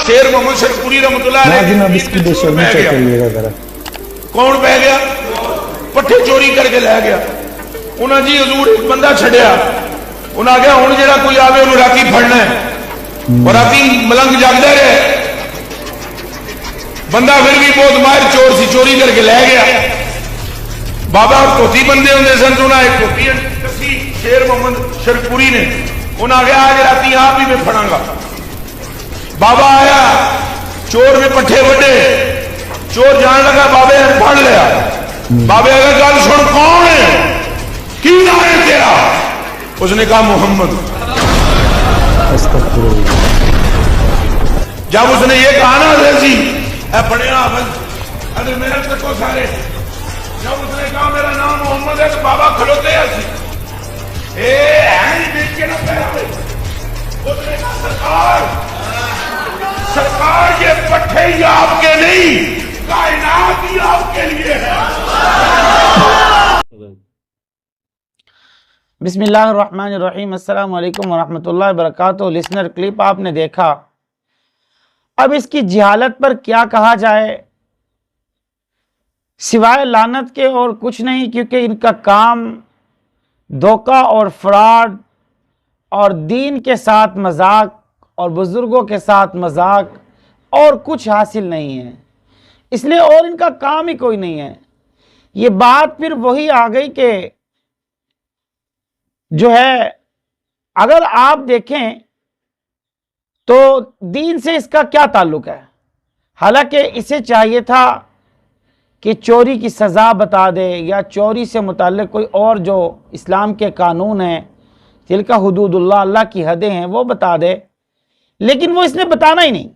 شیر محمد شرپوری رحمۃ اللہ علیہ کون بہ گیا پٹھے چوری کر کے لے گیا انہاں جی حضور ایک بندہ چھڑیا انہاں آگیا ہوں جڑا کوئی آوے انہوں راتی پھڑنا ہے اور راتی ملنگ جاگدہ رہے بندہ پھر بھی بہت ماہر چور سی چوری کر کے لے گیا بابا اور توتی بندے ہوندے سن تو انہاں ایک توتی کسی شیر محمد شرپوری نے انہاں آگیا آج راتی آپ ہی میں پھڑاں گا بابا آیا چور میں پٹھے وڈے چور جان لگا بابے نے پھڑ لیا بابے اگر گل سن کون ہے کی نام ہے تیرا اس نے کہا محمد جب اس نے یہ کہا نا ریزی اے بڑے آمد اگر میرے تکو سارے جب اس نے کہا میرا نام محمد ہے تو بابا کھلوتے ہیں اے ہی دیکھ کے نہ پہلے اس نے کہا سرکار یہ پٹھے ہی آپ کے نہیں کائنات ہی آپ کے لیے ہے بسم اللہ الرحمن الرحیم السلام علیکم ورحمۃ اللہ وبرکاتہ لسنر کلپ آپ نے دیکھا اب اس کی جہالت پر کیا کہا جائے سوائے لعنت کے اور کچھ نہیں کیونکہ ان کا کام دھوکہ اور فراڈ اور دین کے ساتھ مذاق اور بزرگوں کے ساتھ مذاق اور کچھ حاصل نہیں ہے اس لیے اور ان کا کام ہی کوئی نہیں ہے یہ بات پھر وہی آ گئی کہ جو ہے اگر آپ دیکھیں تو دین سے اس کا کیا تعلق ہے حالانکہ اسے چاہیے تھا کہ چوری کی سزا بتا دے یا چوری سے متعلق کوئی اور جو اسلام کے قانون ہیں تلک حدود اللہ اللہ کی حدیں ہیں وہ بتا دے لیکن وہ اس نے بتانا ہی نہیں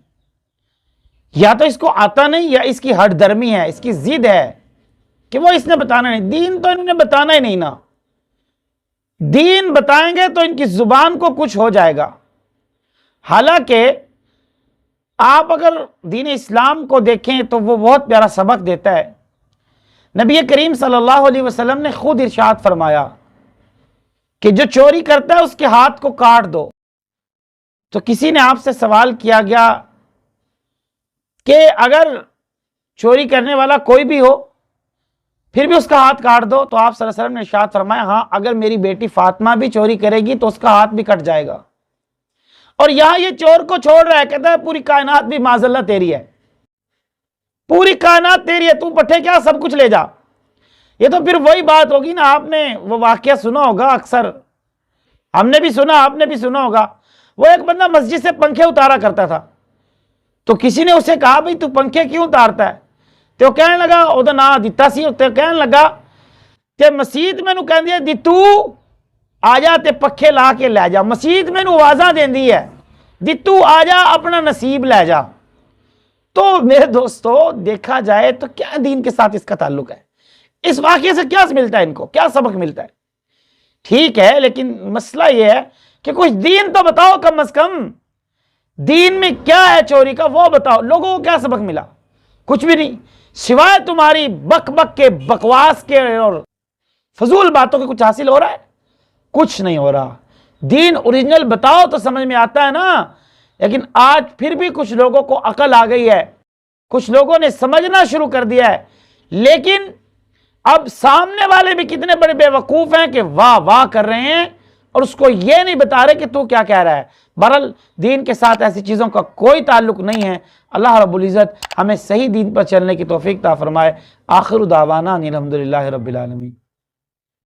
یا تو اس کو آتا نہیں یا اس کی ہٹ درمی ہے اس کی ضد ہے کہ وہ اس نے بتانا نہیں دین تو انہوں نے بتانا ہی نہیں نا دین بتائیں گے تو ان کی زبان کو کچھ ہو جائے گا حالانکہ آپ اگر دین اسلام کو دیکھیں تو وہ بہت پیارا سبق دیتا ہے نبی کریم صلی اللہ علیہ وسلم نے خود ارشاد فرمایا کہ جو چوری کرتا ہے اس کے ہاتھ کو کاٹ دو تو کسی نے آپ سے سوال کیا گیا کہ اگر چوری کرنے والا کوئی بھی ہو پھر بھی اس کا ہاتھ کاٹ دو تو آپ صلی اللہ علیہ وسلم نے ارشاد فرمایا ہاں اگر میری بیٹی فاطمہ بھی چوری کرے گی تو اس کا ہاتھ بھی کٹ جائے گا اور یہاں یہ چور کو چھوڑ رہا ہے کہتا ہے پوری کائنات بھی معذاللہ تیری ہے پوری کائنات تیری ہے تو پٹھے کیا سب کچھ لے جا یہ تو پھر وہی بات ہوگی نا آپ نے وہ واقعہ سنا ہوگا اکثر ہم نے بھی سنا آپ نے بھی سنا ہوگا وہ ایک بندہ مسجد سے پنکھے اتارا کرتا تھا تو کسی نے اسے کہا بھئی تو پنکھے کیوں اتارتا ہے تو کہنے لگا او دا نا دیتا سی تو کہنے لگا کہ مسجد میں نو کہن دیا دی تو آ جا تے پکھے لا کے لے جا مسجد میں نو آوازاں دین دی ہے دی تو آ جا اپنا نصیب لے جا تو میرے دوستو دیکھا جائے تو کیا دین کے ساتھ اس کا تعلق ہے اس واقعے سے کیا ملتا ہے ان کو کیا سبق ملتا ہے ٹھیک ہے لیکن مسئلہ یہ ہے کہ کچھ دین تو بتاؤ کم از کم دین میں کیا ہے چوری کا وہ بتاؤ لوگوں کو کیا سبق ملا کچھ بھی نہیں سوائے تمہاری بک بک کے بکواس کے اور فضول باتوں کے کچھ حاصل ہو رہا ہے کچھ نہیں ہو رہا دین اوریجنل بتاؤ تو سمجھ میں آتا ہے نا لیکن آج پھر بھی کچھ لوگوں کو عقل آ گئی ہے کچھ لوگوں نے سمجھنا شروع کر دیا ہے لیکن اب سامنے والے بھی کتنے بڑے بے وقوف ہیں کہ واہ واہ کر رہے ہیں اور اس کو یہ نہیں بتا رہے کہ تو کیا کہہ رہا ہے بہرحال دین کے ساتھ ایسی چیزوں کا کوئی تعلق نہیں ہے اللہ رب العزت ہمیں صحیح دین پر چلنے کی توفیق عطا فرمائے آخر دعوانا الحمدللہ رب العالمین